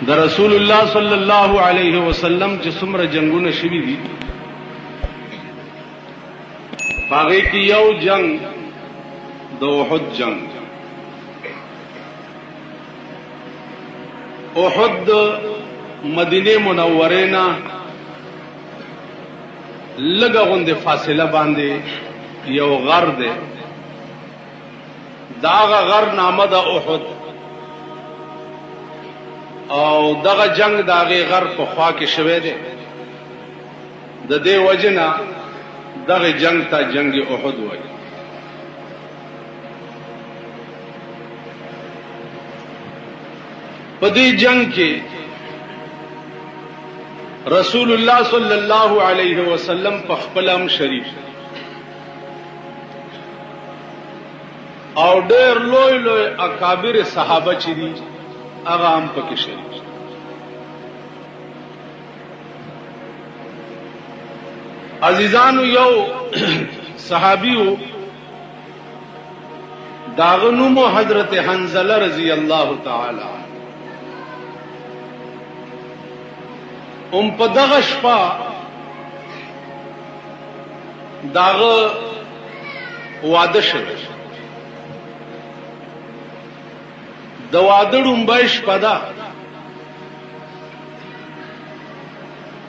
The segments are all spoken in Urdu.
د رسول الله صلی الله علیه وسلم چې څومره جنگونه شوي دي هغه کې یو جنگ د احد جنگ. احد مدینه منوره نه لږه غوندې فاصله باندې یو غر دی، داغه غر نامه د احد، او دغه جنگ داغه غر په خوا کې شوه دی. د دې وجنه دغه جنگ ته جنگ احد وایي. په دې جنگ کې رسول الله صلی الله علیه وسلم په خپل هم شریک او ډېر لوی لوی اکابر صحابه چې دي هغه هم پکې شریک. عزیزانو، یو صحابیو داغه نوم حضرت حنظله رضی الله تعالی په دغه شپه داغه واده شوه. د واده ډومبۍ شپه ده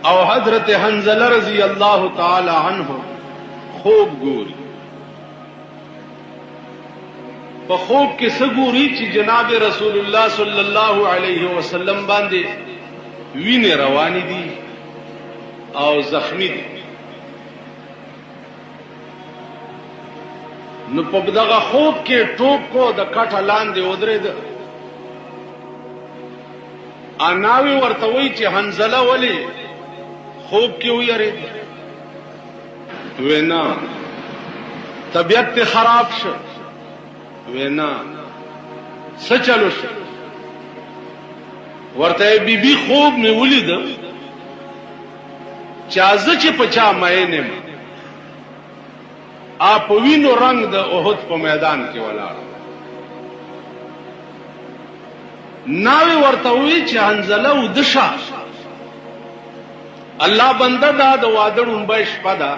او حضرت حنظله رضی الله تعالی عنه خوب ګوري. په خوب کې څه ګوري چې جناب رسول الله صلی الله علیه وسلم باندې وینې روانې دي او زخمی دي. نو په دغه خوب کې ټوپ کو د کټه لاندې ودرېد. اناوی ورته وی چې حنظله ولی خوب کې ویری وینا طبیعت خراب شو، وینا څه چلو شو. ورته بیبي خوب مې ولید چې ازه چې پچا مې نه اپ وینو رنگ د احد په میدان کې ولاړ. ناوی ورته وی چې حنظله ودشه الله بنده دا د واده ډومبۍ شپه ده،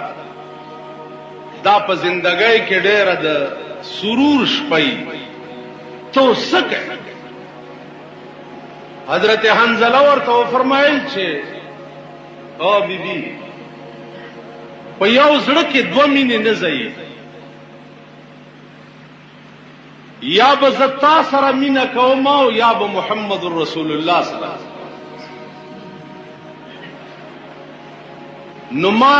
دا په زندګۍ کې ډېره د سرور شپه تو سکه. حضرت حنظله ورته فرمایل چې او بیبي په یو زړه کې دوه مینې نه ځي، یا به زتا سره مینه کوم او یا به محمد رسول الله سره. نو ما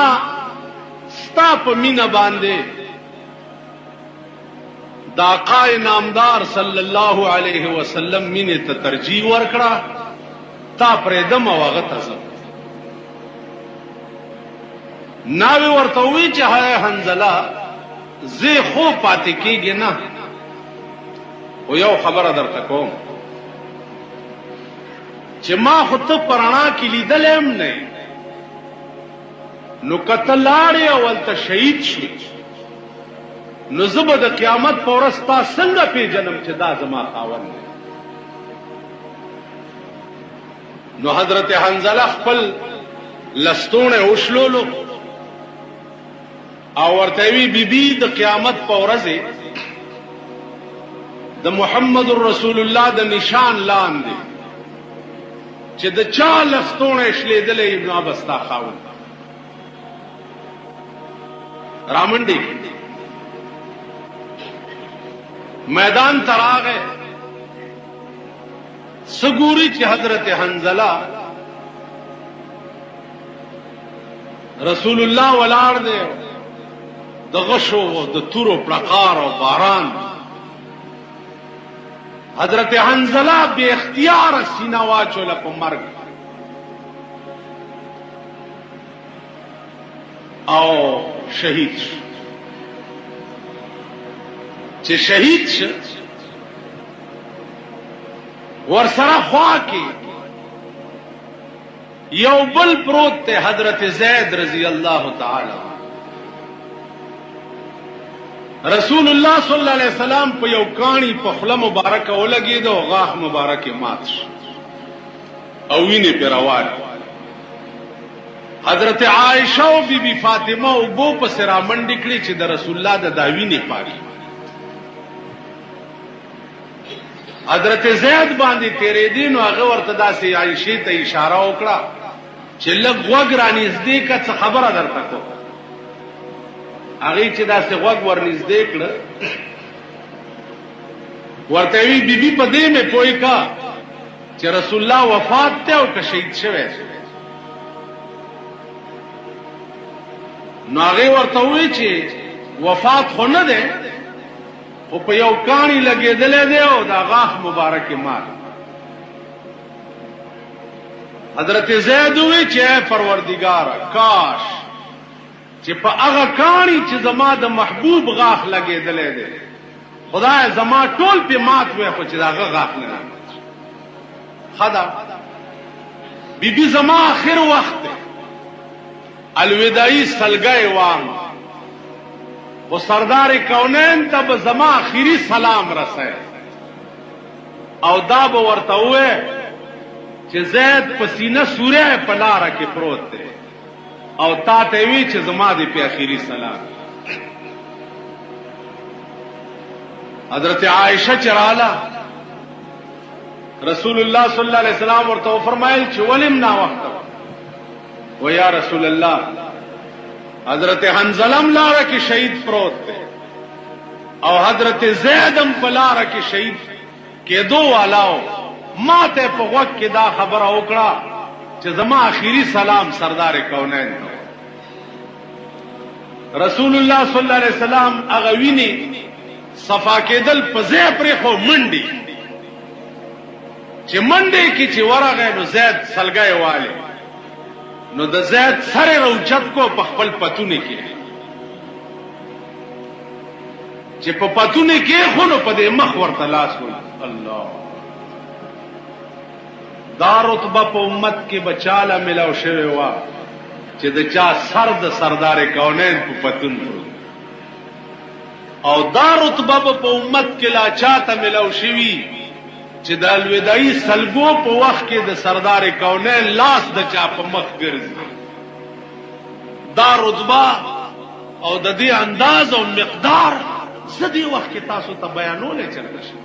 ستا په مینه باندې د آقا نامدار صلی الله علیه وسلم مینه ته ترجیح ورکړه، تا پرېدم او هغه ته ځم. ناوی ورته وی چې هاي حنظله زه خو پاتې کېږي نه، او یو خبره درته کوم چې ما خو ته پرانا کې لیدلم نه، نو کته لاړې او ولته شهید شي، نو زه به د قیامت په ورځ تا څنګه پیژنم چې دا زما خاوند دی. نو حضرت حنظله خپل لستوڼه وشلولو او ورته وی بیبي د قیامت په ورځ د محمد رسول الله د نشان لاندې چې د چا لستوڼه شلیدلې ابن ابستا خاوند رامنډي میدان تراغه سګوري چې حضرت حنظله رسول الله ولاړ دی، د غشو د تورو پړقار او باران. حضرت حنظله بے اختیار سینه واچوله په مرګ او شهید شو. چې شهید شو ورسره خوا کې یو بل پروت ته حضرت زید رضی الله تعالی. رسول الله صلی الله علیه وسلم په یو کانی په خله مبارکه ولګید او غاښ مبارکه مات شو. او وینه پر روان. حضرت عائشہ او بی بی فاطمه او بو په سرا منډ کړي چې د رسول الله د داوینه پاري. حضرت زید باندې تیرې دین او هغه ورته داسې عائشه ته اشاره وکړه چې لږ وګ رانږدې کا څه خبره درته کو. هغه چې داسې وګ ورنږدې کړ ورته وی بیبي په دې مې پوي کا چې رسول الله وفات ته او که شهید شوی. نو هغه ورته وی چې وفات خو نه ده او په یو کانی لګېدلې ده او دا غاښ مبارک مال. حضرت زید وی چې پروردگار کاش چې په هغه کانی چې زما د محبوب غاښ لګېدلې ده خدای زما ټول په مات وې خو چې دا غاښ نه خدا بیبي زما اخر وخت الوداعی سلګي وام او سردار کونین ته به زما اخیری سلام رسه او دا به ورته وې چې زید پسینه سوره په لار کې پروت دی او تا ته وی چې زما دې په اخیری سلام. حضرت عائشہ چراله رسول الله صلی الله علیه وسلم ورته فرمایل چې ولیم نا وخت و یا رسول الله حضرت حنظلم لاره کې شهید پروت دی او حضرت زیدم په لاره کې شهید کېدو والاو ما ته په وخت کې دا خبره وکړه چې زما اخیری سلام سردار کونین ته. رسول الله صلی الله علیه وسلم هغه ویني صفا کېدل په ځای پرې خو منډي چې منډي کې چې ورغه نو زید سلګي والے نو د زید سره روچت کو په خپل پتونه کې چې په پتونه کې خو نو په دې مخ ورته لاس ول. الله دا رتبه په امت کې بچاله ملاو شوی و چې د چا سر د سردار کونین په پتون او دا رتبه په امت کې لا چاته ملاو شوی چې د الوداعی سلګو په وخت کې د سردار کونین لاس د چا په مخ ګرځي. دا رتبه او د دې انداز او مقدار زدي وخت کې تاسو ته بیانولې چلته شي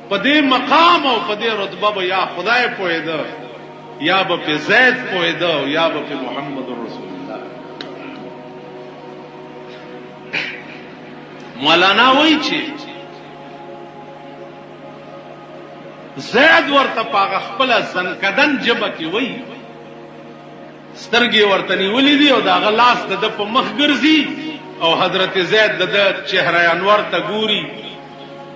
په دې مقام او په دې رتبه به یا خدای پوهیده یا به په زید پوهیده یا به په محمد رسول الله. مولانا وایي چې زید ورته پاغه خپل سنکدن جبه کې وایي سترګې ورته نیولې دي او دا غلاس د په مخ ګرځي او حضرت زید د چهره انور ته ګوري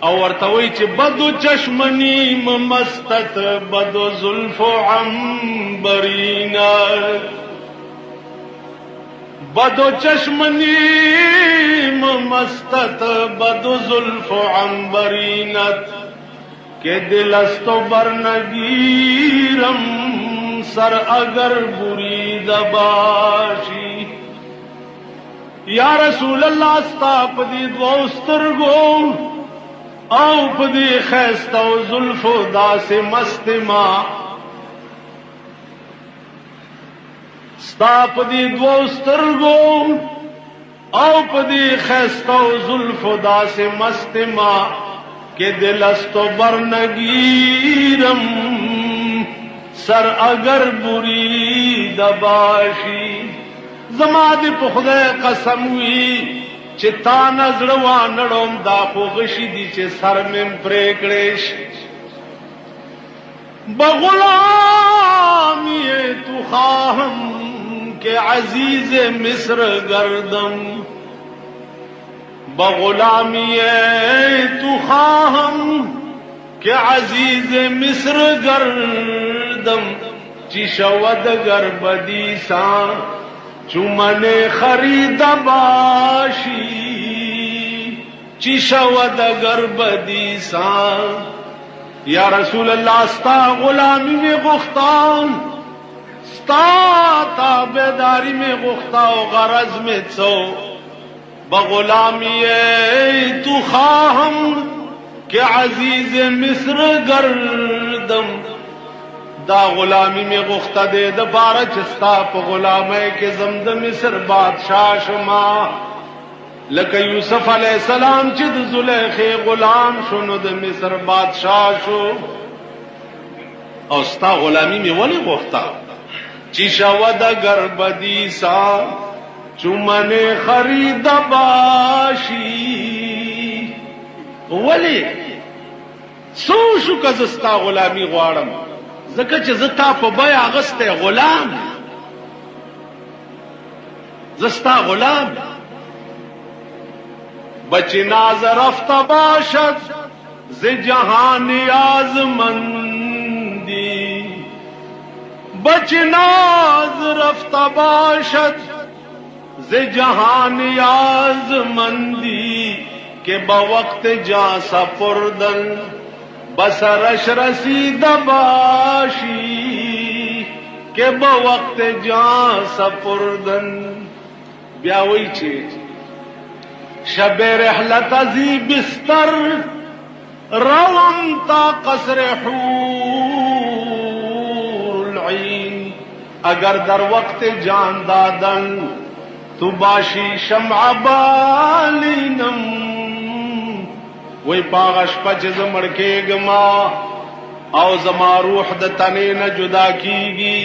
او ورته وایي چې بدو چشمنی مستت بدو زلف عنبرینا بدو چشمنی مستت بدو زلف عنبرینت کہ دلستو برنگیرم سر اگر بری دباشی. یا رسول اللہ ستا پدی دوسترگو او پدی خیستو زلفو دا سے مستما ستا پدی دوسترگو او پدی خیستو زلفو دا سے مستما کہ دلستو برنگیرم سر اگر بری دباشی. زما دی په خدای قسم وی چې تا نظر وانړم دا خو غشي دي چې سر مم پرې کړې بغلامی تو خواهم کہ عزیز مصر گردم بغلامی تو خواهم کہ عزیز مصر گردم چی شود گربدی سان چومن خرید باشی چی شود گربدی سان. یا رسول اللہ ستا غلامی میں گفتان ستا تابداری میں گفتا و غرض میں سو بغلامی تو خواهم کہ عزیز مصر گردم دا غلامی میں غختہ دے دا بارا چستا پا غلامے کے زمد مصر بادشاہ شما لکہ یوسف علیہ السلام چد زلیخے غلام شنو دا مصر بادشاہ شو او ستا غلامی میں ولی غختہ چیشا ودا گربدی سا چمن خرید باشی ولی سو شو کزستا غلامی غوارم زکه چې زتا په بیا اغسته غلام زستا غلام بچ ناز رفت باشد ز جهان آزمندی بچ ناز رفت باشد ز جهان آزمندی کہ بوقت جا سپردن بسرش رسید باشی کہ بوقت جا سپردن بیاوی چھے شب رحلت ازی بستر روم تا قصر حور العین اگر در وقت جان دادن تو باشی شمع بالینم وی پاغش پچ زمڑکے گما او زما روح د تنے نہ جدا کیگی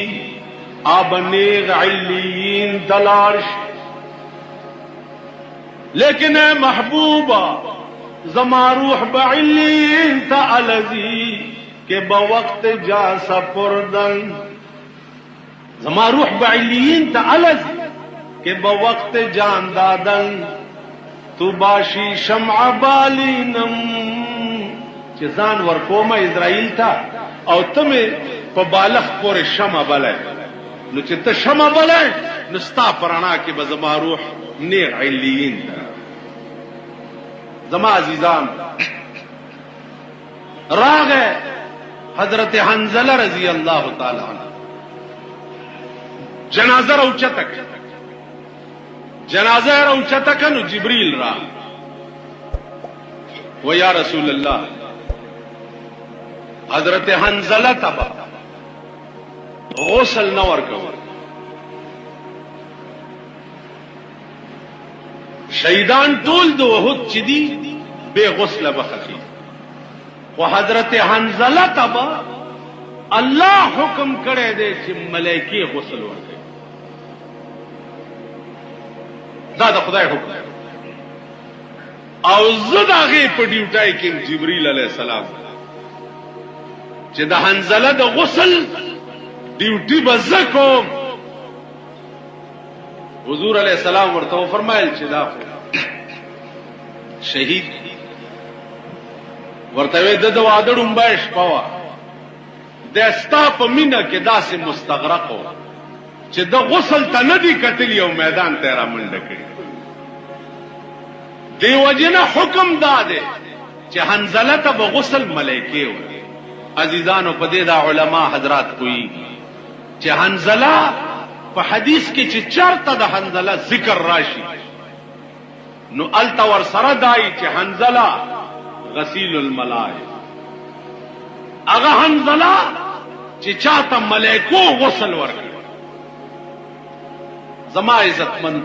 آب نیغ علیین تلاش لیکن اے محبوبہ زما روح بعلیین تعلزی کہ بوقت جا سپردن زما روح بعلیین تعلزی کہ بوقت جان دادن تو باشی شمع بالینم چې ځان ورکومه اسرائیل تا او تمه په بالغ پورې شمع بلای نو چې ته شمع بلای نو ستا پرانا کې به زما روح نیغ علیین زما عزیزان راغه حضرت حنزلہ رضی اللہ تعالی عنہ جنازہ اوچتک جنازہ اوچتک نو جبریل را و یا رسول اللہ حضرت حنزلہ تبا غسل نور کو شہیدان طول دو احد چدی بے غسل بخخی و حضرت حنزلہ تبا اللہ حکم کرے دے چھ ملائکی غسل ورکے دا خدای حکم او زد آغی پا ڈیوٹائی کم جبریل علیہ السلام چې د حنزله د غسل ډیوټي بزکو حضور علیہ السلام ورته فرمایل چې دا شهید ورته د وادړم باش پوا د ستا په مینا کې داسې مستغرق و چې د غسل ته نه دی کتلی او میدان ته را منډه کړي دی وجنه حکم داده چې حنزله ته به غسل ملائکه و عزیزانو په دې دا علما حضرات کوي چې حنزله په حدیث کې چې چرته د حنزله ذکر راشي نو التا ور سره دای چې حنزله غسیل الملائکه هغه حنزله چې چاته ملائکو غسل ورکړي زما عزتمند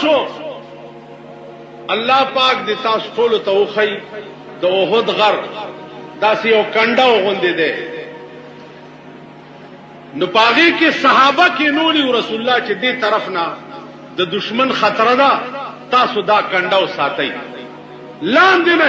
شو الله پاک دې تاسو ټول ته وخی د احد غر داسې یو کنډه وغوندې ده نو پاغي کې صحابه کې نوري رسول الله چې دې طرف نه د دشمن خطر ده تاسو دا کنډه وساتئ لاندې نه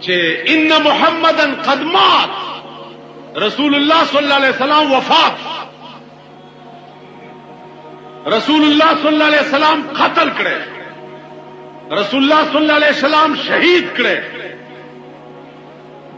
چې ان محمدن قد مات رسول الله صلی الله علیه وسلم وفات رسول الله صلی الله علیه وسلم قتل کړي رسول الله صلی الله علیه وسلم شهید کړي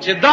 چې دا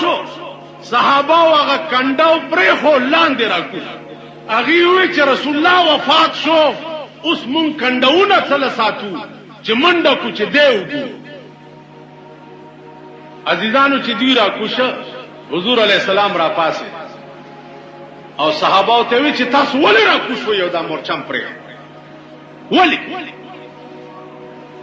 شو صحابه هغه کنډاو پرې خو لاندې راکوي هغه وی چې رسول الله وفات شو اوس مون کنډاونه څل ساتو چې منډه کو چې دیو عزیزانو چې دی را کوشه حضور علیہ السلام را پاسه او صحابه ته وی چې تاسو ولې را کوشو یو دا مورچم پرې ولی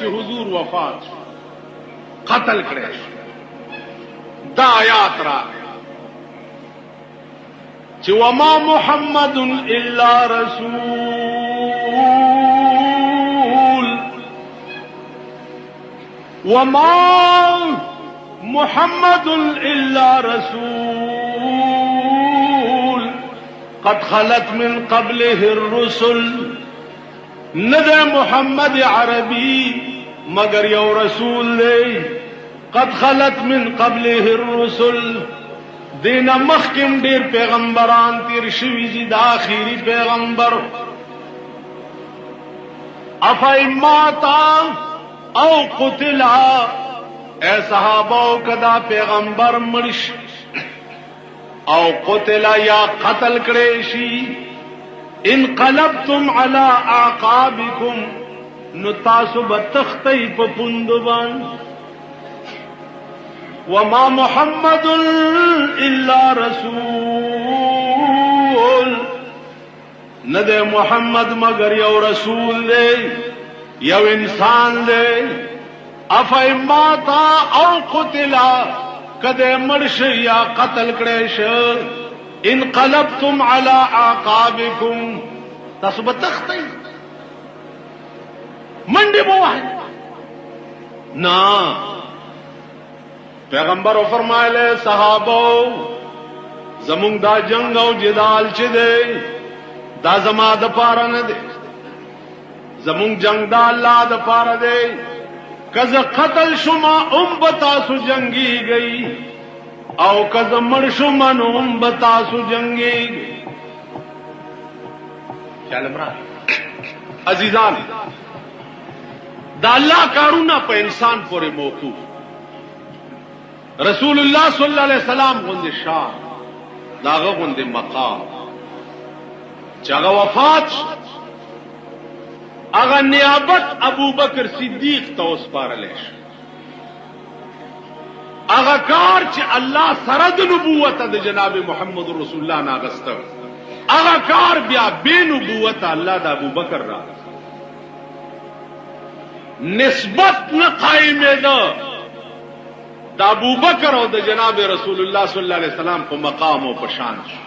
چې حضور وفات شو، قتل کړی شو. دا آیات راغی چې وما محمد الا رسول، وما محمد الا رسول قد خلت من قبله الرسل. ندى محمد عربي مگر یو رسول لے، قد خلت من قبله الرسل، دینا مخکم ډیر پیغمبران تیر شوی دي، دا آخری پیغمبر. افایماتا او قتلا، اے صحابو کدا پیغمبر مرش او قتلا یا قتل کریشی، انقلبتم على اعقابكم، نتاسو بتختی پا پندبان. وما محمد الا رسول، ندے محمد مگر یو رسول دے، یو انسان دے. افایماتا او قتلا، کدے مرش یا قتل کریش، انقلبتم على اعقابكم، تاسو بتختی منڈی بواہی نا. پیغمبر فرمائے صحابو زمونږ دا جنگ او جدال چې دی دا زما د پاره نه دی، زمونږ جنگ دا الله د پاره دی. کز قتل شما بتاسو جنگی گئی او کز مړ شما نو بتاسو جنگی گئی. خیال عمران عزیزان، دا اللہ کارونه په انسان پورې موقوف. رسول الله صلی الله علیه وسلم غوندې شان، داغه غوندې مقام چې هغه وفات شو، هغه نیابت ابو بکر صدیق ته وسپارلی شو. هغه کار چې الله سره د نبوت د جناب محمد رسول الله ناغسته، هغه کار بیا بے نبوت الله د ابو بکر را نسبت نه قائمه ده د ابو بکر او د جناب رسول الله صلی الله علیه وسلم په مقام او په شان شو.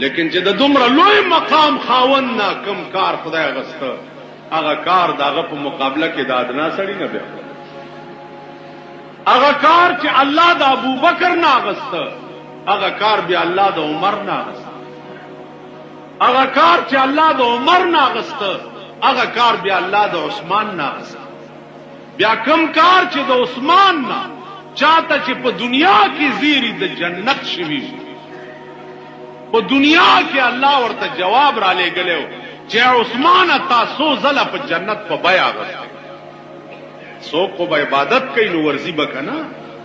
لیکن چې د دومره لوی مقام خاوند نه کم کار خدای غسته، هغه کار داغه په مقابله کې د ادنا سړی نه بیا. هغه کار چې الله د ابو بکر نه غسته، هغه کار بیا الله د عمر نه غسته. هغه کار چې الله د عمر نه غسته، هغه کار بیا الله د عثمان نه غسته. بیا کم کار چې د عثمان نه چاته چې په دنیا کې زیری د جنت شوی، په دنیا کې الله ورته جواب را لېږلی چې عثمان تاسو زله په جنت په بیا غسته. څوک په عبادت کوي نو ورزي بکنه،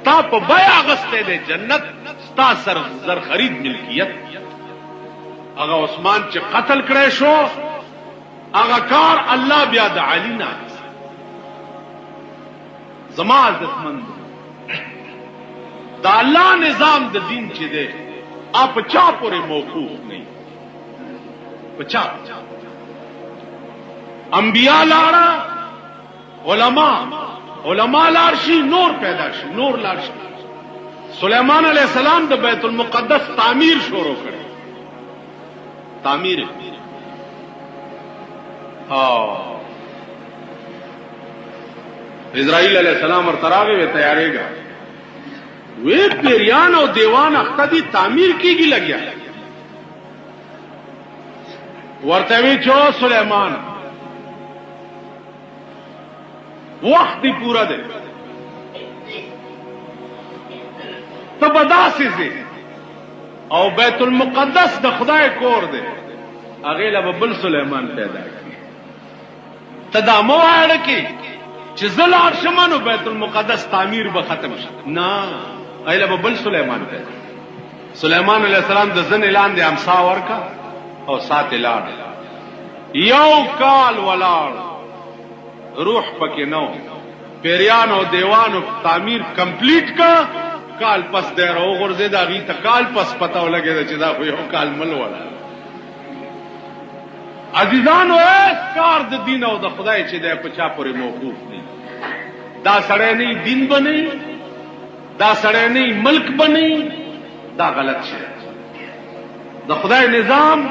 تا په بیا غسته د جنت ستا سر زر خرید ملکیت. هغه عثمان چې قتل کړی شو، هغه کار الله بیا د علی نه زما عزتمند. دا الله نظام د دین چې دی آپ چا پورې موقوف نه، پچا انبیاء لاړه، علماء لاړ شي، نور پیدا شي، نور لاړ شي. سلیمان علیہ السلام د بیت المقدس تعمیر شروع کړ، تعمیر. اسرائیل علیہ السلام ورته راغی وی تیارېږه، وی پیریان او دیوان اخته دي تعمیر کیږي لګیا. ورته وی چو سلیمان وخت دی پورا دی، تبداسي زی او بیت المقدس د خدای کور دی، هغه له بل سلیمان پیدا کی. تدامو اړه کی چې زل عرشمنو بیت المقدس تعمیر به ختم شي، نه ایله به بل سلیمان پیدا. سلیمان علیہ السلام د زن اعلان دی امسا ورکا او سات اعلان یو کال ولاړ، روح پکې نو، پیریان او دیوانو تعمیر کمپلیٹ کا، کال پس دی راو غرزه دا غی ته کال پس پتاو لګی چې دا خو یو کال مل ولا. عزیزانو اس کار د دین او د خدای چې د پچا پورې موقوف دي دا سړی نه دین بنئ دا سړی نه ملک بنئ دا غلط شي د خدای نظام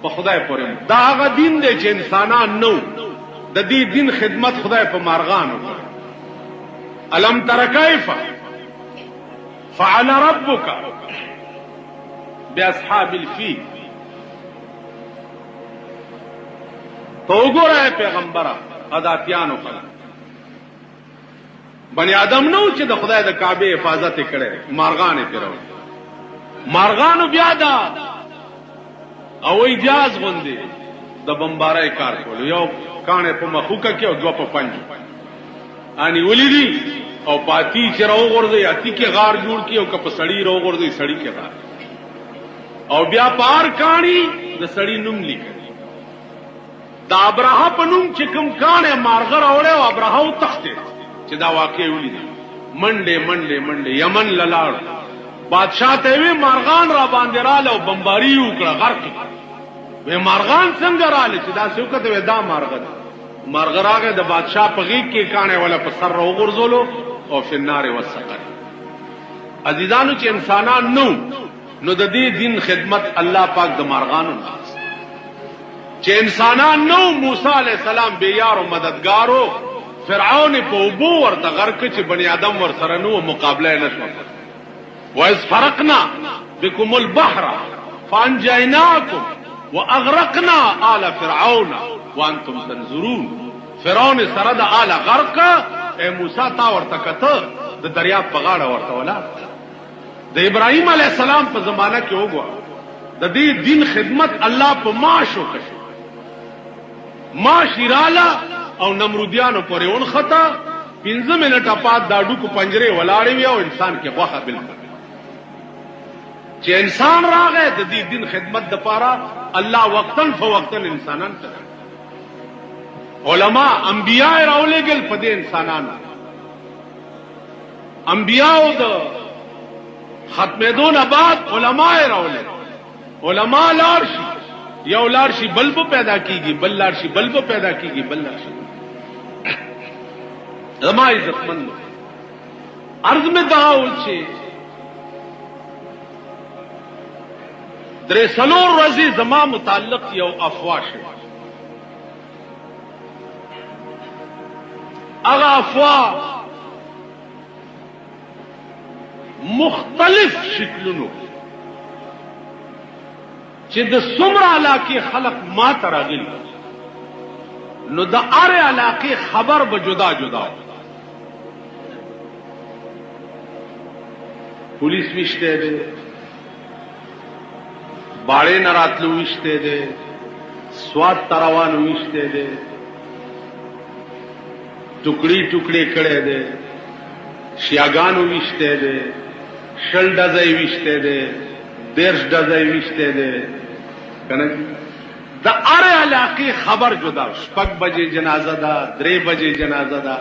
په خدای پورې دا هغه دین دی چې انسانان نو د دې دین خدمت خدای په مارغان وکړي الم تر کیف فعل ربک باصحاب الفیل تو وګوره پیغمبره عادتیانو کړه بنی آدم نو چې د خدای د کعبه حفاظت کړي مارغان پیرو مارغانو بیا دا او اجاز غوندي د بمبارای کار کول یو کانه په مخوکه کې او دو په پنځه اني ولیدي او پاتی چې راو غورځي اتی کې غار جوړ کی او کپ سړی راو غورځي سړی کې غار او بیا پار کانی د سړی نوم لیکي دا ابراهه په نوم چې کوم کانه مارغه راوړې او ابراهه او تخته چې دا واقع ولیدي منډه منډه منډه یمن للاړ بادشاہ ته وی مارغان را باندې رااله او بمباری وکړه غرق وی مارغان څنګه رااله چې دا څوکته وی دا مارغه مارغه راغه د بادشاہ په غیږ کې کانه ولا په سر راو غرزولو او فنار وسقر عزیزانو چې انسانان نو د دې دین خدمت الله پاک د مارغانو چې انسانان نو موسی علی السلام بے یار او مددگارو فرعون په وبو ورته غرق چې بنی آدم ور سره نو مقابله نه شو وَإِذْ فَرَقْنَا بِكُمُ الْبَحْرَ فَأَنْجَيْنَاكُمْ وَأَغْرَقْنَا آلَ فِرْعَوْنَ وَأَنْتُمْ تَنْظُرُونَ فرعون سره د آل غرق اے موسی تا ورته کته د دریاب په غاړه ورته ولا د ابراهیم علی السلام په زمانہ کې وګوا د دې دین خدمت الله په معاشو کړي معاشراله او نمرودیانو پورې اون خطا 15 منټه پات داډو کو پنجره ولاړې وي او انسان کې غوخه بالکل چې انسان راغی د دې دین خدمت د پاره الله وقتن فوقتن انسانان سره علما انبیاء راولېګل په دې انسانانو انبیاء د ختمېدون بعد علما راولېګل علما لارشي یو لارشي بلب پیدا کیږي بل لارشي بلب پیدا کیږي بل لارشي زما عزتمند عرض میں دعاو چې درې سلور ورځې زما متعلق یو افوا شو هغه افوا مختلف شکلونو چې د څومره علاقې خلق ما تراغلي نو د اره علاقې خبر به جدا جدا پولیس وشته ده باړې نه راتلو وشته ده سواد تروان وشته ده ټوکړي ټوکړي کړي ده شیاګانو وشته ده شل ډزای وشته ده دیرش ډزای وشته ده کنه د اره علاقې خبر جدا 6 بجې جنازه ده 3 بجې جنازه ده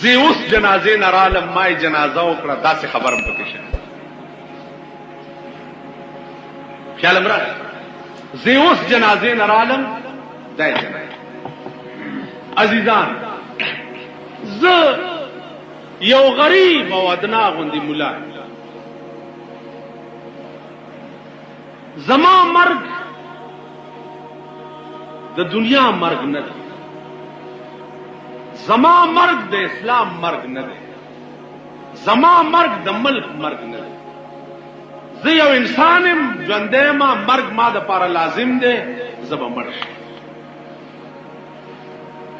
زی اوس جنازې نرالم مای جنازه وکړه داسې خبرم پکې شه خیال امره زی اوس جنازې نرالم دای جنازه عزیزان ز یو غریب او ادنا غوندي مولا زما مرګ د دنیا مرګ نه دی زما مرګ د اسلام مرګ نه دی زما مرګ د ملک مرګ نه دی زه یو انسانم ژوندې ما مرګ ما د پاره لازم دی زبا مړ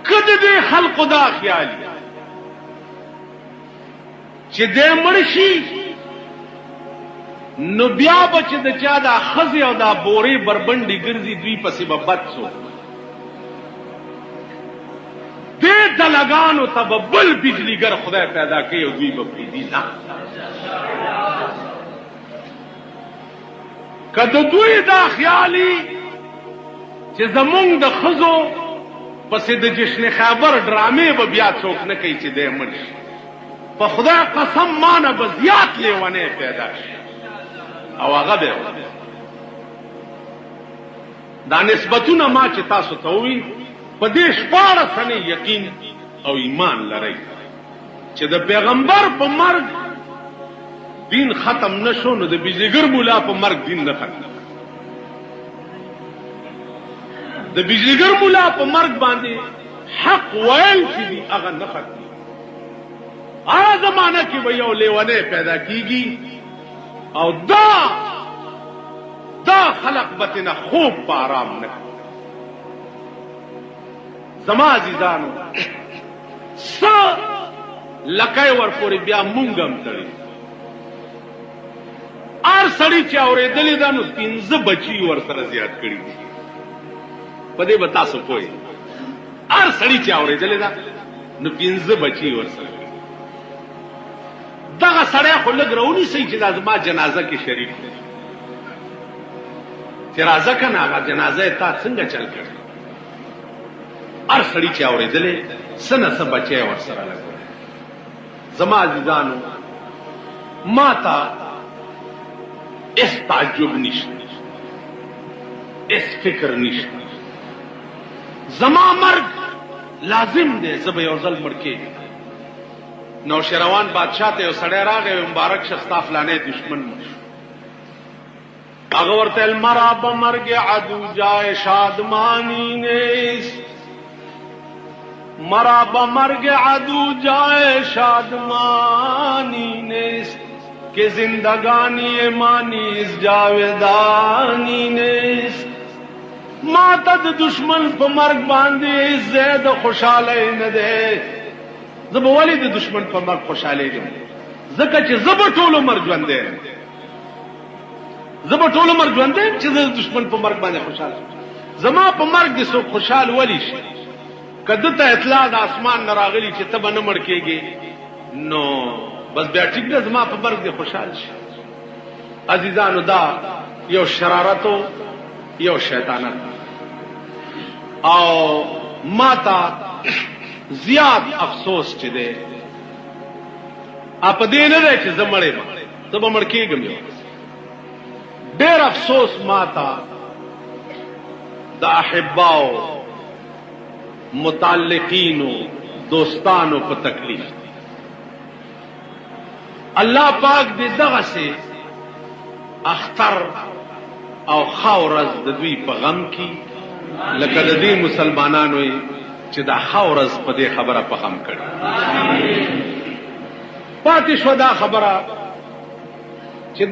کده دې خلق دا خیال چې دې مړ شي نو بیا بچ د چا دا خزي او دا بوري بربندي ګرځي دوی پسې ببد سو دې دلګانو تببل بجلیګر خدای پیدا کوي او دوی به دي نه کله دوی دا خیالي چې زمونږ د خزو پسې د جشن خیبر ډرامې به بیا څوک نه کوي چې دې مړ شي په خدای قسم مانه به زیات لیونه پیدا شي او هغه به دا نسبتونه ما چې تاسو ته وی په دې شپاړه سنې یقین او ایمان لرئ چې د پیغمبر په مرګ دین ختم نشو نو د بجلیګر مولا په مرګ دین نه ختم د بجلیګر مولا په مرګ باندې حق ویل چې دی هغه نه ختم هغه زمانہ کې به یو لیونه پیدا کیږي او دا خلق بتنه خوب په آرام نه زما عزیزانو لکای ورپورې بیا مونږ هم تړي ار سړی چې اورېدلې ده نو 15 بچي ورسره زیات کړي په دې به تاسو پوهئ ار سړی چې اورېدلې ده نو 15 بچي ورسره دغه سړی خو لږ راونی سي چې زما جنازه کې شریک دی چې راځه کنه هغه جنازه تا څنګه چل کړ ار سړی چې اورېدلې سنه سه بچي ورسره لګول زما عزیزانو ماتا اس تعجب نشته اس فکر نشته زما مرګ لازم دی زب یو ځل مړ کېږم نو شروان بادشاہ ته یو سړی راغی مبارک شخص فلانه دشمن هغه ورته المرا بمرګ عدو جای شادمانی نیست مرا بمرگ عدو جائے شادمانی نیست کہ زندگانی مانیز جاویدانی نیست ماتد دشمن پا مرگ باندی زید خوشحالی ندے زب ولی د دشمن پا مرگ خوشحالی دے زکا چه زب ټولو مرگ جوندے زب ټولو مرگ جوندے چه دشمن پا مرگ باندی خوشحالی زما پا مرگ دی سو خوشحال ولی شي کده ته اطلاع د اسمان نراغلی چې تب نه مړ کېږي نو بس بیا ټیک ده زما په برګ دې خوشحال شي عزیزانو دا یو شرارتو یو شیطانت او ماتا زیاد افسوس چې ده اپ دې نه ده چې زمړې تب مړ کېږم یو ډېر افسوس ماتا د احباو متعلقینو دوستانو په تکلیف الله پاک دې دغه سي اختر او خاورز د دوی په غم کې لکه د دې مسلمانانو چې دا خاورز په دې خبره په غم کړي پاتې شو دا خبره چې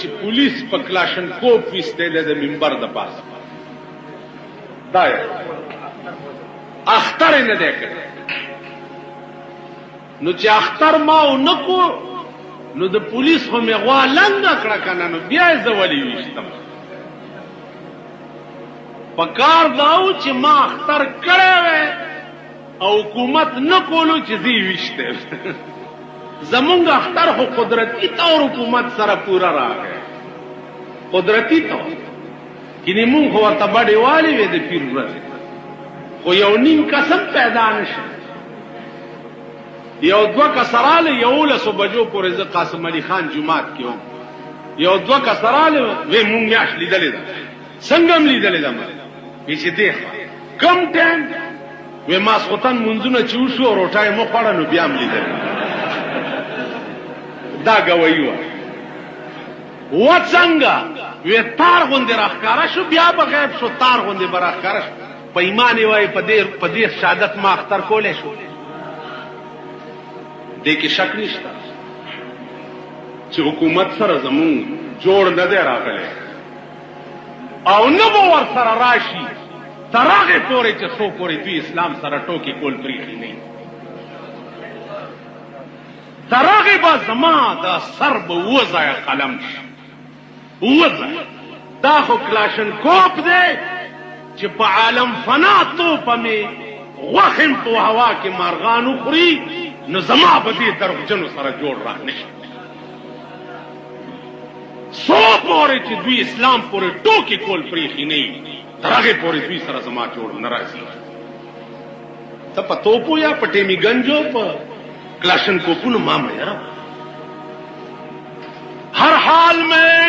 چې پولیس په کلاشن کوپ وسته د منبر د پاسه دا اختر نه ده کړ نو چې اختر ما نکو نو د پولیس هم غوا لنګ کړه کنه نو بیا زولي وشتم پکار داو چې ما اختر کړه او حکومت نکولو چې زی وشته زمونږ اختر خو قدرتی طور حکومت سره پورا راغی قدرتی طور کینه مونږ هو ته باندې والی وې د پیر ورځ خو یو نیم قسم پیدا نشه یو دو کسراله یو لسو بجو پورې ز قاسم علي خان جمعات کې یو دو کسراله وې مونږ یاش لیدلې ده څنګه هم لیدلې ده مې چې دی کم ټایم وې ما سوتن منځونه چوشو روټای مو خړه نو بیا هم لیدلې دا غوي و څنګه وې تار غوندې راخکارا شو بیا بغیب شو تار غوندې براخکارا شو په ایمان وای په دې شهادت ما اختر کولې شو دې کې شک نشته چې حکومت سره زمون جوړ نه دی راغلی او نه به ور سره راشي تر هغې پورې چې څو پورې دوی اسلام سره ټوکې کول پرېښي نه تر هغې به زما د سر به وځایه قلم شي وځایه دا خو کلاشن کوپ دی چې په عالم فنا توپه مې غوښم په هوا کې مارغان وخوري نو زما به دې دروغجنو سره جوړ را نشي څو پورې چې دوی اسلام پورې ټوکې کول پرېښي نه وي تر هغې پورې دوی سره زما جوړ نه راځي ته په توپو یا په ټیمي ګنجو په کلاشن کوپونو ما مې هر حال میں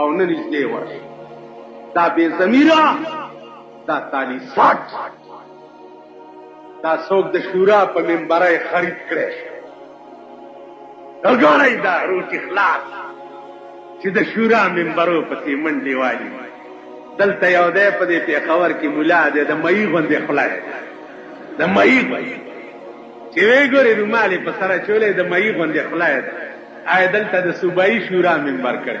او نن دې ورشي دا بے ضمیره دا تالی 60 دا څوک د شورا په منبرای خرید کړي وګورئ دا روټ اخلاص چې د شورا منبرو په منډي والی دلته یو دی په دې پیښور کې مولا دی د مئی غوندې خلای د مئی چې وی ګوري رومالي په سره چولې د مئی غوندې خلای آی دلته د صوبایي شورا منبر کړي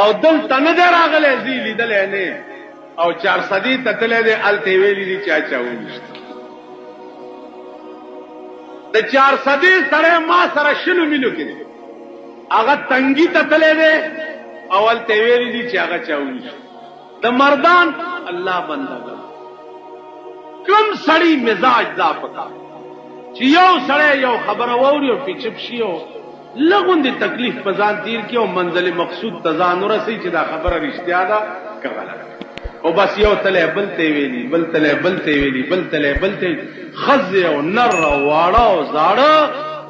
او دل تنده راغله زی لیدل نه او 400 تتله دے الته ویلی دي چاچا ونشت د 400 سره ما سره شنو ملو کړي هغه تنګي تتله دے او الته ویلی دي چې هغه چا ونشت د مردان الله بندګان کوم سړی مزاج دا پکا چې یو سړی یو خبره ووري او پیچپ شي او لغون دي تکلیف پزان تیر کی او منزل مقصود تزان ورسي چې دا خبره رښتیا ده کوله او بس یو تله بلته ویلی بل تله بلته ویلی بل تله بلته خزه او نر او واړه او زاړه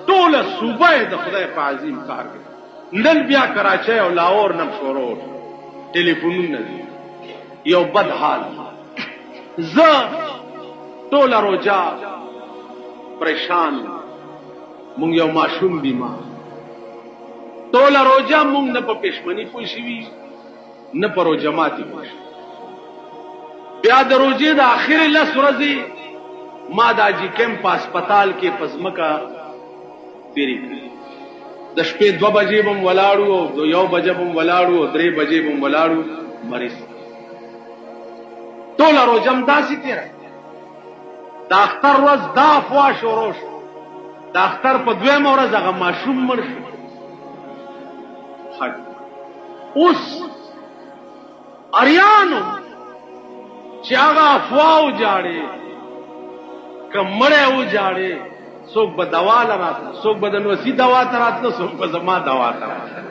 ټول صوبه د خدای په عظیم کار کوي نن بیا کراچۍ او لاهور نم شروع ټلیفونونه دي یو بد حال ز ټول روجا پریشان مونږ یو معصوم بیمار ټول روجا مونږ نه په پښمنی پوي شي نه پرو جماعتي پوي بیا د روزې د اخر لس ورځې ما د اجي کیمپ هسپتال کې پزمکا تیری د شپې 2 بجې بم ولاړو او 1 بجې بم ولاړو او 3 بجې بم ولاړو مریض ټول روزم داسي تیر د اختر ورځ دا افوا شروع د اختر په 2 ورځ هغه معصوم مړ شو اوس اریانو چې هغه افواو جاړي کمړې و جاړي څوک به دوا لراتله څوک به د نوسی دوا تراتله څوک به زما دوا تراتله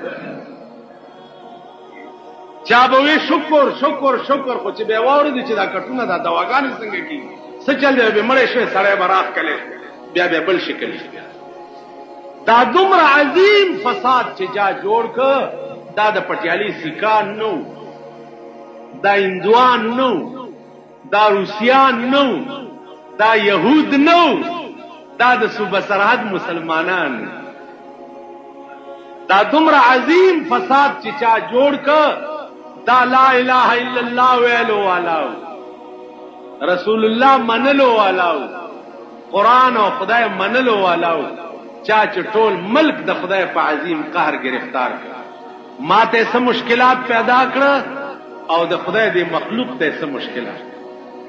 چا به وي شکر شکر شکر خو چې به واوري چې دا کټونه دا دواګانې څنګه کیږي څه چل دی به مړې شوی سړی براخ کله بیا به بل شکل دا دومره عظیم فساد چې جا جوړ ک دا د پټیالي سیکان نو دا هندوان نو دا روسیان نو دا يهود نو دا د صوبه سرحد مسلمانان دا دومره عظیم فساد چې چا جوړ ک دا لا اله الا الله ویلو والا رسول الله منلو والا قرآن او خدای منلو والا چا چې ټول ملک د خدای په عظیم قهر گرفتار کړ ماته سم مشکلات پیدا کړ او د خدای د مخلوق ته سم مشکلات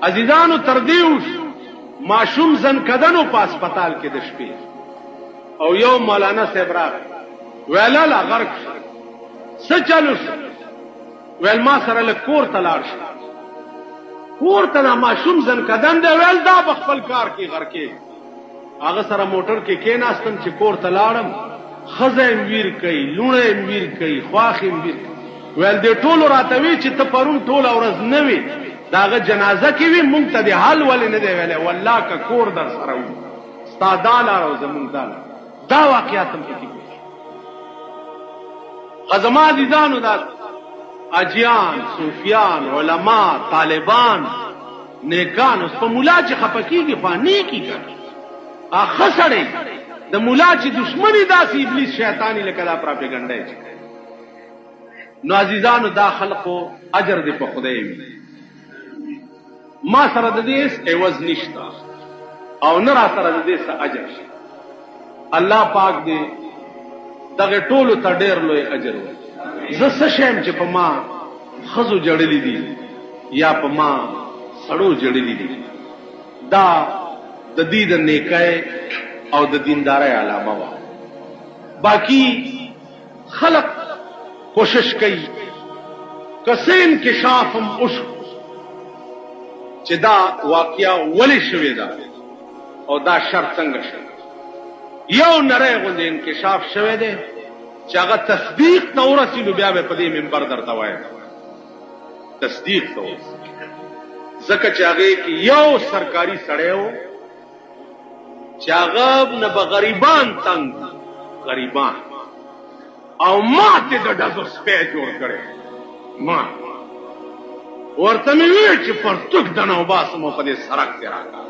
عزیزانو تردیوش معصوم زن کدنو په هسپتال کې د شپې او یو مولانا صاحب راغ ویلا لا غرق څه چالو ویل ما سره له کور ته لاړ شو کور ته معصوم زن کدن دی ویل دا بخپل کار کې غرقې هغه سره موټر کې کېناستم چې کور ته لاړم خزه ویر کوي لونه ویر کوي خواخ ویر ویل دې ټول راتوي چې ته پرون ټول ورځ نه وي داغه جنازه کې وي مونږ ته د حال ولې نه دی ویلې والله کا کور در سره و استاداله او زمونږ دا واقعیت هم کې غزما ديدانو دا اجیان صوفیان علما طالبان نیکان اوس په مولا چې خپکیږي خو نه کیږي اخ سړی د مولا چې دشمنی داسې ابلیس شیطانی لکه دا پراپګاندا یې نو عزیزانو دا خلقو اجر دې په خدای وي ما سره د دې ایواز نشتا او نه را سره د دې څه اجر شي الله پاک دې دغه ټولو ته ډېر لوی اجر ورکړي زه څه شم چې په ما خزو جړلې دي یا په ما سړو جړلې دي دا د دې د نیکای او د دیندارۍ علامه وا باقی خلق کوشش کوي کسه انکشاف هم اوش چې دا واقعیا ولې شوې ده او دا شر څنګه شوه یو نری غوندې انکشاف شوه دی چې هغه تصدیق ته ورسېدو بیا به په دې منبر درته وایم تصدیق ته ځکه چې هغه کې یو سرکاري سړی و چې هغه نه به غریبان تنگ غریبان او ماته د ډزو سپی جوړ کړي ما ورته مې وی چې پرتګ د نو باسمو په دې سرک ته راکا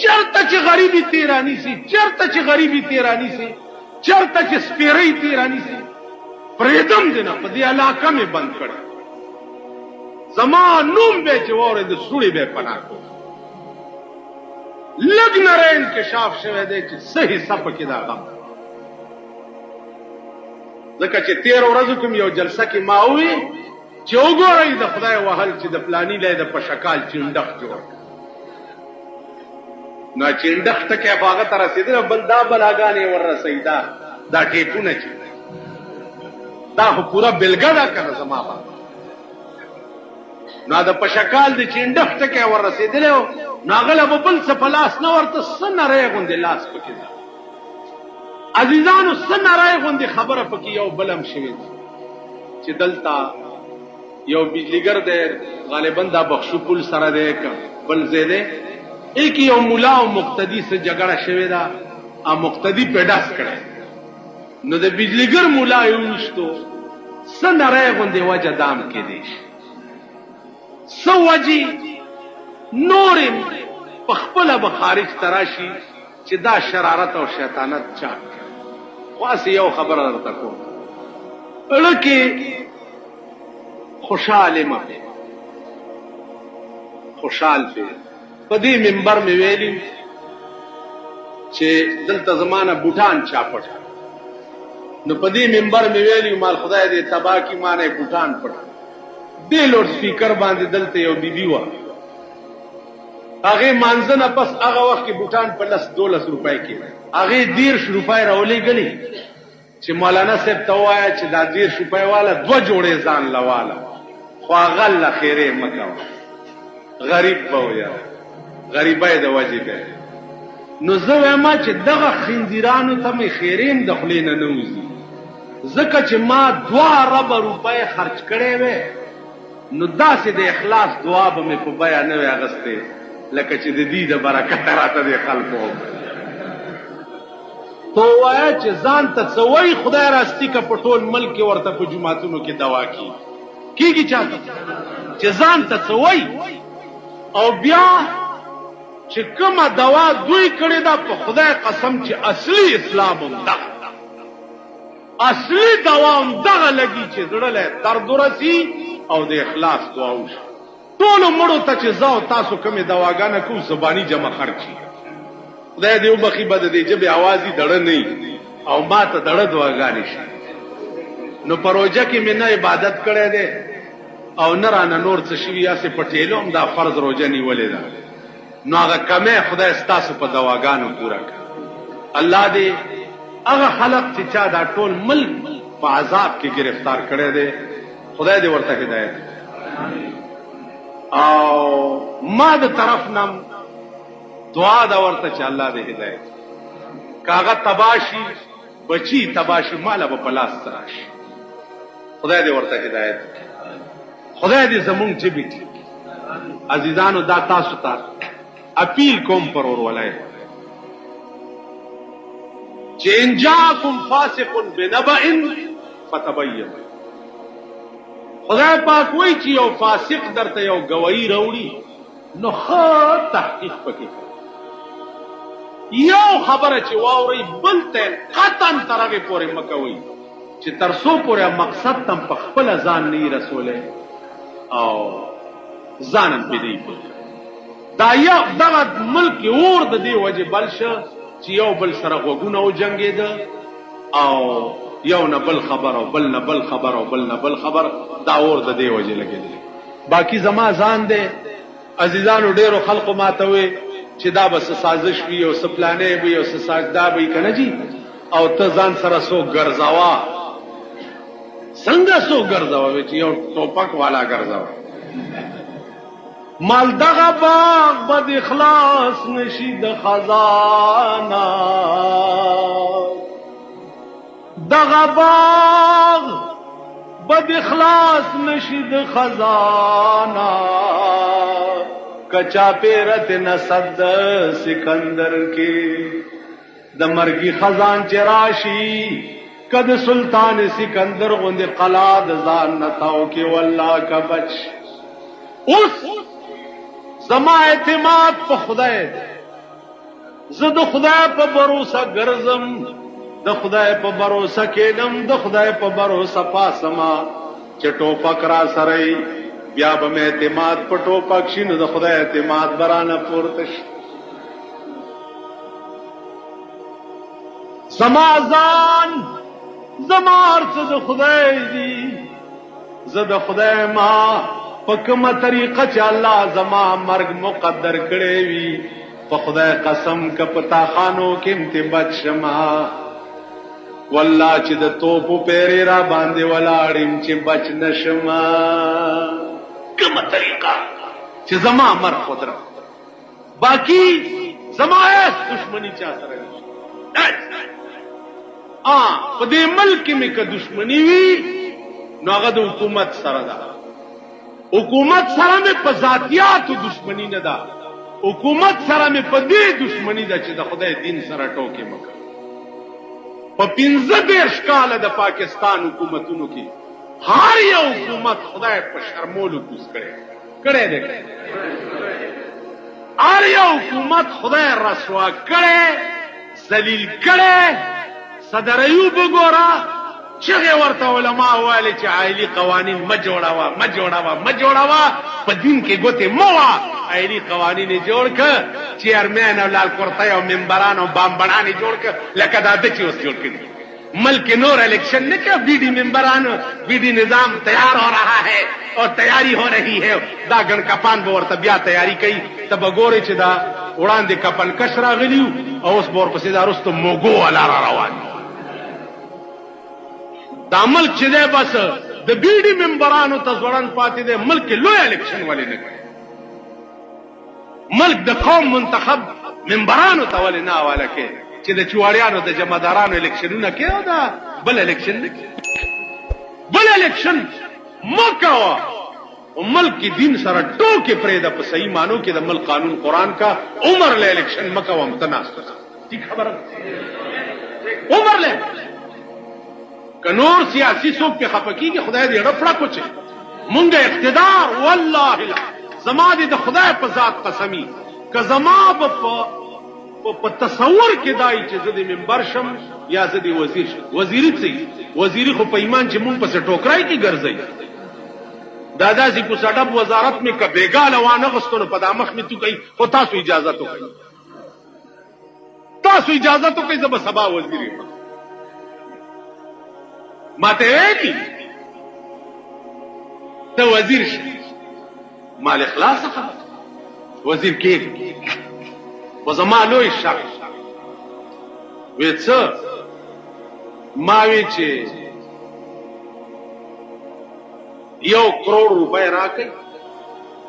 چرته چې غریبي تیرانی سي چرته چې غریبي تیرانی سي چرته چې سپیری تیرانی سي پریدم دینه په دې علاقه مې بند کړ زما نوم به چې وره د سوري به پناه کو لګ نره انکشاف شوه دی چې صحیح صف کې دا غم ځکه چې 13 ورځې کوم یو جلسه کې ما وی چې وګورئ د خدای وهل چې د پلاني لې د پشکال چندخ جوړ نو چندخ ته کې باغ ته رسیدل بل دا بلاګانې ور رسیدا دا ټیپونه چې دا خو پورا بلګا دا کنه زما با نو د پشکال د چینډخ ټکی ور رسېدلی و نو هغه به بل څه په لاس نه ورته څه نری غوندې لاس پکې ده عزیزانو څه نری غوندې خبره پکې یو بلم شوې ده چې دلته یو بجلیګر دی غالبا دا بخشو پل سره دی بل ځای دی ایک یو ملا او مقتدي سره جګړه شوې ده او مقتدي په ډاس کړی نو د بجلیګر مولا یې وویشتو څه نری غوندې وجه دام کېدی شي څه وجې نورې په خپله به خارج ته راشي چې دا شرارت او شیطانت چا خو هسې یو خبره درته کوم اړه کې خوشحال مه خوشحال پې په دې منبر مې ویلي چې دلته زمانه بوټان چا پټ نو په دې منبر مې ویلي مال خدای دې تبا کی مانه بوټان پټ دې لوډ سپیکر باندې دلته یو بیبي وه هغې مانځه نه پس هغه وخت کې بوټان په 10-12 روپۍ کې هغې 10 روپۍ راولېږلې چې مولانا صاحب ته ووایه چې دا 10 روپۍ والا 2 جوړې ځان له واله خو هغه له خیرې مه کوه غریب به ویه غریبۍ د وجې دی نو زه وایم چې دغه خنزیرانو ته مې خیرې د خولې نه نه وځي ځکه چې ما 2 روپۍ خرچ کړې وې نو داسې د اخلاص دعا به مې په بیه نه وې اغستې لکه چې د دې د برکته راته د خلکو تو وایه چې ځان ته څه وایي خدای راستي که په ټول ملک کې ورته په جوماتونو کې دوا کېږي چاته چې ځان ته څه وایي او بیا چې کومه دوا دوی کړې ده په خدای قسم چې اصلي اسلام هم دغه اصلي دوا هم دغه لګي چې زړه له درد ورسي او د اخلاص دعا وشي ټولو مړو ته چې زه او تاسو کومې دواګانې کوو زباني جمع خرچي خدای دې وبخي به د دې ژبې اواز یې دړه نه او ما ته دړه دعاګانې شي نو په روژه کې مې نه عبادت کړی دی او نه رانه نور څه شوي یاسې په ټیلو هم دا فرض روژه نیولې ده نو هغه کمی خدای ستاسو په دواګانو پوره کړه الله دې هغه خلق چې چا دا ټول ملک په عذاب کې گرفتار کړی دی خدای دې ورته هدایت او ما د طرف نم دعا دا ورته چې الله دې هدایت کاغه تباشي بچی تباشي مالا به پلاس راشي خدای دې ورته هدایت خدای دې زمونږ جبې عزیزانو دا تاسو ته اپیل کوم پر ورولای چې ان جاءکم فاسق بنبأ فتبینوا خدای پاک وایي چې یو فاسق درته یو گواہی راوړي نو ښه تحقیق پکې یو خبره چې واورئ بل ته قطعا تر هغې پورې مه کوئ چې تر څو پورې مقصد ته په خپله ځان نه یې رسولی او ځان هم پې نه دا یو دغه ملک اور د دې وجې بل شه چې یو بل سره غوږونه وجنګېده او یو نه بل خبر او بل نه بل خبر او بل نه بل خبر دا اور د دې وجې لګېدلی باقي زما ځان دی عزیزانو ډېرو خلقو ما ته وې چې دا به څه سازش وي او څه پلانې وي او څه ساجدا وي که نه جي او ته ځان سره څوک ګرځوه څنګه څوک ګرځوه چې یو ټوپک والا ګرځوه مال دغه باغ بد اخلاص نشي د خزانه دغه باغ بد اخلاص نشي د خزانه کچا پیرت نصد سکندر کې د مرګي خزان چراشي کد سلطان سکندر غوندې قلا د ځان نتاو کې والله کا بچ اوس زما اعتماد په خدای زه د خدای په باور ګرځم د خدای په باور کېدم د خدای په باور پاسما چې ټوپک را سره بیا به مې اعتماد په ټوپک شي نو د خدای اعتماد برانه پورته شي زما ځان زما ارڅ د خدای دی زه د خدای ما په کومه طریقه چې الله زما مرګ مقدر کړی وي په خدای قسم که پتا خانو کې امتبت شما والله چې د توپو پیرې را باندې ولاړم چې بچ نشما که کومه طریقه چې زما مر قدرت باقی زما هیڅ دشمنی چا سره نشته. په دې ملک کې مې که دشمنی وي نو هغه د حکومت سره ده. حکومت سره مې په ذاتیاتو دشمنی نه ده، حکومت سره مې په دې دشمنی ده چې د خدای دین سره ټوکې مه کوه. په 15 کاله د پاکستان حکومتونو کې هر یو حکومت خدای په شرمولو کوس کړی دی. هر یو حکومت خدای رسوا کړی، ذلیل کړی. صدر ایوب وګوره چغې ورته علما وایي چې عائلي قوانین مه جوړوه، په دین کې ګوتې مه وه. عائلي قوانین یې جوړ کړه، چیرمین او لال کرتۍ او ممبران او بامبړان یې جوړ کړه لکه دا ده چې اوس جوړ کړي. ملک نور الیکشن نه کیا، بی ڈی ممبران، بی ڈی نظام تیار ہو رہا ہے اور تیاری ہو رہی ہے. دا گن کپان به ورته بیا تیاری کوي. ته به ګورې چې دا وړاندې کپن کش راغلی او اوس به ورپسې دا رسته موږو والا را روان. دا ملک چې دی بس د بی ډي ممبرانو ته ځوړند پاتې دی. ملک کې لوی الیکشن ولې نه کوي؟ ملک د قوم منتخب ممبرانو ته ولې نه حواله کوي چې د چواريانو د جمعدارانو الیکشنونه کوي او دا بل الیکشن نه کوي؟ بل الیکشن مه کوه. ملک کی دین سره ټوکې پرېږده. په صحیح معنو کې د ملک قانون قرآن کا عمر له الیکشن مه کوه. متناسب ٹھیک خبره عمر له که نور سیاسی څوک په خپه کېږي خدای دې رفړه کوچې مونږ اقتدار والله زما دې د خدای په ذات قسمی که زما په تصور کې دای چې زه د منبر شم یا زه د وزیر شم. وزیری څه وزیری خو په ایمان چې مونږ پسې ټوکرای کې ګرځي. دادا جی کو سټاپ وزارت میں کبیگا لوانه غستونو په دامخ می تو کوي خو تاسو اجازه تو کوي. تاسو اجازه تو کوي زب سبا وزیر ماته وی ته وزیر شي مال اخلاص وزیر کې وزما لوی شک وېڅ ما وی چې 1 کروڑ روپے راکې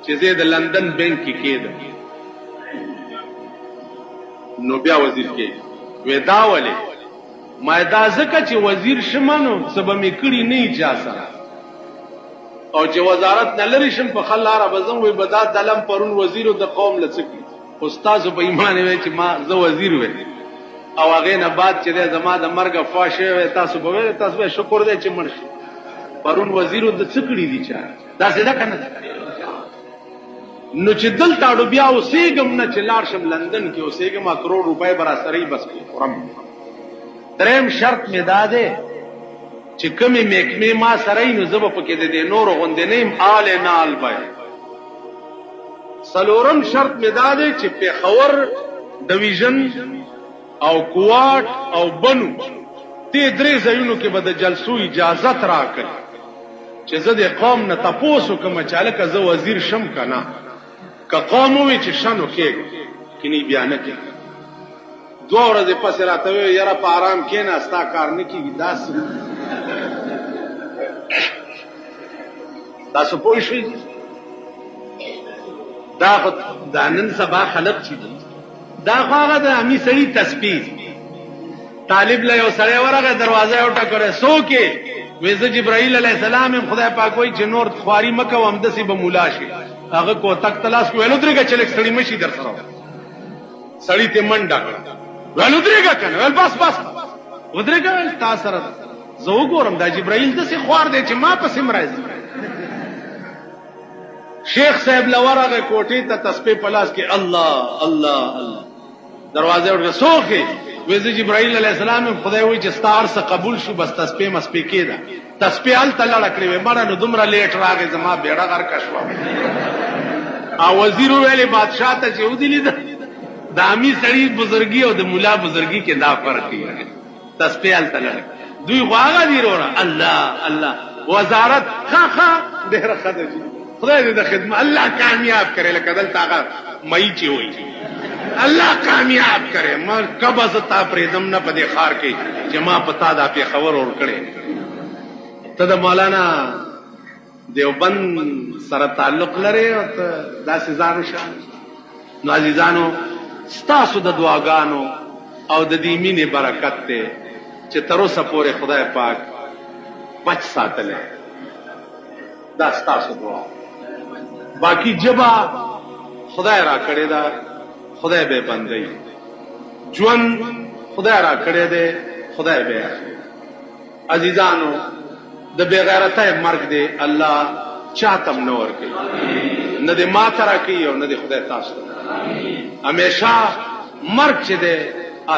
چې زه د لندن بانک کې کېدم نو بیا وزیر کې وې دا ولې ما دا ځکه چې وزیر شمنو سبا مې کړی نه اجازه او چې وزارت نه لري شم په خلاره بزم وې بدات دلم پرون وزیر د قوم لڅکی استاد په ایمان وې چې ما زه وزیر وې او هغه نه بعد چې زما د مرګ فاشه وې تاسو به شکر دې چې مرشي پرون وزیر د څکړی دي چا دا څه ده کنه. نو چې دلته اړو بیا اوسېګم نه چې لاړ شم لندن کې اوسېګم کروڑ روپے برا سره بس خورم. دریم شرط مې دا ده چې کمی محکمې ما سره نو زب پکې د نور غوندې نیم آل نال بای. سلورم شرط مې دا ده چې پیښور ډیویژن او کوارټ او بنو دې درې ځایونو کې به د جلسو اجازه راکړي چې زه د قوم نه تاسو کوم چاله زه وزیر شم کنه که قوم وی چې شنو کې کینی بیان کې 2 ورځې پس راته وی یاره په آرام کې نه استا کار نه کیږي تاسو پوه شئ. دا نن سبا خلق چي دا هغه د امي سړي تسبیح طالب له یو سړی ورغه دروازه یو ټکره سوکې وېزه جبرائیل علیہ السلام خدای پاک وایي چې نور خواري مکه و همدسي به مولا شي. هغه کو تک تلاش ویلو درګه چې لک سړی مشي در سره سړی ته منډه کړ ویلو درګه کنه ول بس ودرګه تا سره زه وګورم دا جبرائیل دسي خوار دی چې ما پسې مرایز. شیخ صاحب لورغه کوټې ته تسبیح پلاس کې الله الله الله دروازه ورته سوکې وېزه جبرائیل علیہ السلام خدای وایي چې ستار څخه قبول شو بس تسبیح مسبیح کېده تسبیح ال تعالی کړې مړه نو دومره لیټ راغی زما بیړه غر کښوا او وزیر ویلې بادشاہ ته چې ودی لید د امي سړي بزرګي او د مولا بزرګي کې دا فرق دی. تسبیح ال تعالی دوی غواغه دی وروړه الله الله وزارت خخه ډېر خدای خدای دې د خدمت الله کامیاب کړي لکه دلته هغه مئی چې وایي الله کامیاب کرے ما کب ازتا پریدم نہ پدے خار کے جما پتا دا پہ خبر اور کڑے تد مولانا دیوبند سره تعلق لري او داسې ځان وشه. نو عزیزانو ستاسو د دعاګانو او د دې مینې برکت دی چې تر اوسه پورې خدای پاک بچ ساتلی. دا ستاسو دعا. باقی جبا خدای را کړې ده، خدای به بندوي. ژوند خدای را کړی دی، خدای به اخلي. عزیزانو د بے غیرتۍ مرګ دی الله چاته هم نه ورکوي، نه دې ما ته راکوي او نه دې خدای تاسو ته. همیشه مرګ چې دی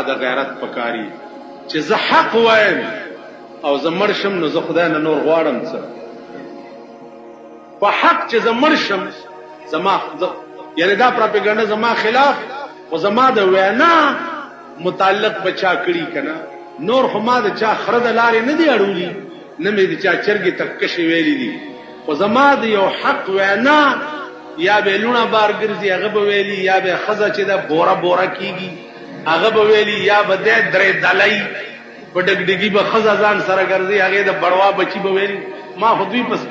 د غیرت پکاري چې زه حق وایم او زه مړ شم نو زه خدای نه نور غواړم څه. په حق چې زه مړ شم زما یعنی دا پراپګاندا زما خلاف او زما د وینا متعلق بچا کړي کنه، نور خو ما د چا خره د لارې نه دی اړولي، نه مې د چا چرګې تکشې ویلي دي، خو زما د یو حق وینا یا به لونه بار ګرځي هغه به ویلي، یا به ښځه چې ده بوره بوره کېږي هغه به ویلي، یا به دی درې دلی په ډګډګي به ښځه ځان سره ګرځي هغې د بړوا بچي به ویلي. ما خو دوی پس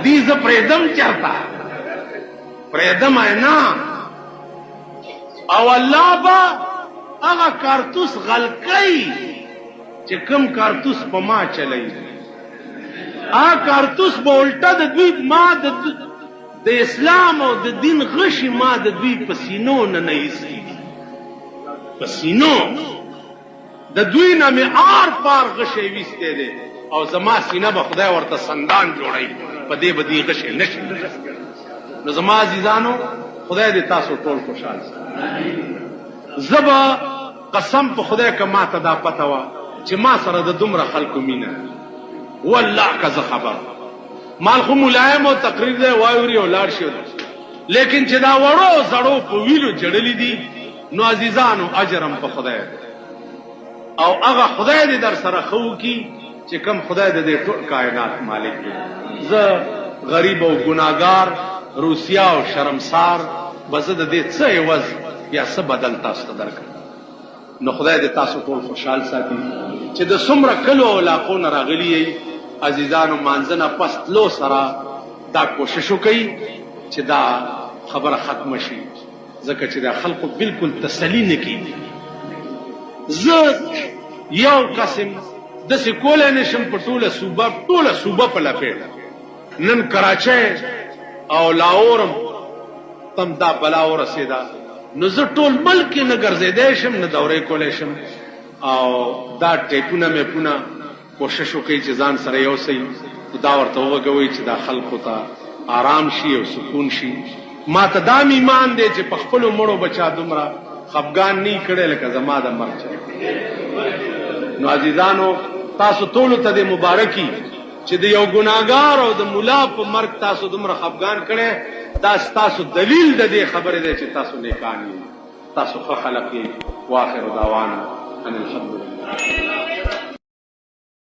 دی زه پرېږدم چېرته پرېږدم نه. او الله به هغه کارتوس غل کوي چې کوم کارتوس په ما چلی، هغه کارتوس به الټه د دوی ما د اسلام او د دین غشي ما د دوی په سینو نه ایستي، په سینو د دوی نه مې آر پار غشی ویستی دی او زما سینه به خدای ورته سندان جوړوي، په دې به دې غشی نشي. نو زما عزیزانو خدای دې تاسو ټول خوشحال سي. زه به قسم په خدای که ما ته دا پته وه چې ما سره د دومره خلکو مینه والله که زه خبر مال خو ملایم او تقریر دی واوري او لاړ شي، لیکن چې دا وړو زړو په ویلو جړلي دي نو عزیزانو اجرم په خدای او هغه خدای دې در سره ښه وکړي چې کوم خدای د دې ټول کائنات مالک دی. زه غریب او ګناهګار روسیا او شرمسار به زه د دې څه عوض یا څه بدل تاسو ته درکړم. نو خدای دې تاسو ټول خوشحال ساتي چې د څومره کلو او علاقو نه راغلي یئ عزیزانو مانځنه پس تلو سره دا کوشش وکئ چې دا خبره ختمه شي، ځکه چې دا خلقو بالکل تسلي نه کېږي. زه یو قسم داسې کولی نه شم په ټوله صوبه په لپېټه نن کراچۍ او لاهورم تم دا بلا ورسېده نو زه ټول ملک نه ګرځېدی شم نه دورې کولی شم او دا ټیپونه میپونه کوشش وکړئ چې ځان سره یو سئ دا ورته وغږوئ چې دا خلقو ته آرام شي او سکون شي. ما ته دا ایمان دی چې په خپلو مړو بچا دومره خفګان نه کړی لکه زما د مرګ چل. نو عزیزانو تاسو ټولو ته د مبارکي چې د یو ګناهګار او د ملا په مرګ تاسو دومره خفګان کړی، دا ستاسو دلیل د دې خبرې دی چې تاسو نیکان یې، تاسو ښه خلق یې. واخر دعوانا ان الحمد لله.